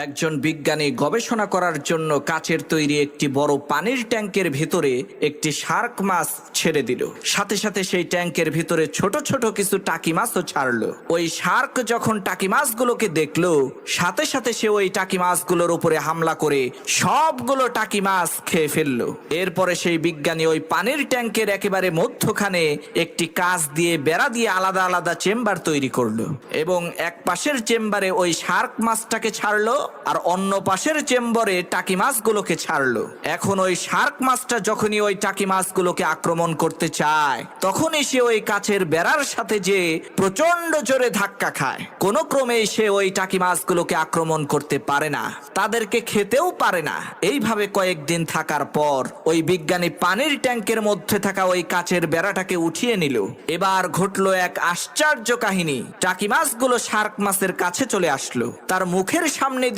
একজন বিজ্ঞানী গবেষণা করার জন্য কাচের তৈরি একটি বড় পানির ট্যাঙ্কের ভিতরে একটি শার্ক মাছ ছেড়ে দিল। সাথে সাথে সেই ট্যাঙ্কের ভিতরে ছোট ছোট কিছু টাকি মাছও ছাড়লো। ওই শার্ক যখন টাকি মাছগুলোকে দেখলো, সাথে সাথে সে ওই টাকি মাছগুলোর উপরে হামলা করে সবগুলো টাকি মাছ খেয়ে ফেললো। এরপরে সেই বিজ্ঞানী ওই পানির ট্যাঙ্কের একেবারে মধ্যখানে একটি কাঁচ দিয়ে বেড়া দিয়ে আলাদা আলাদা চেম্বার তৈরি করলো এবং এক পাশের চেম্বারে ওই শার্ক মাছটাকে ছাড়লো আর অন্য পাশের চেম্বারে টাকি মাছগুলোকে ছাড়লো। এখন ওই শার্ক মাছটা যখনই ওই টাকি মাছগুলোকে আক্রমণ করতে চায়, তখনই সে ওই কাচের বেড়ার সাথে যে প্রচন্ড জোরে ধাক্কা খায়। কোনো ক্রমেই সে ওই টাকি মাছগুলোকে আক্রমণ করতে পারে না, তাদেরকে খেতেও পারে না। এইভাবে কয়েকদিন থাকার পর ওই বিজ্ঞানী পানির ট্যাঙ্কের মধ্যে থাকা ওই কাচের বেড়াটাকে উঠিয়ে নিল। এবার ঘটলো এক আশ্চর্য কাহিনী। টাকি মাছগুলো শার্ক মাছের কাছে চলে আসলো, তার মুখের সামনে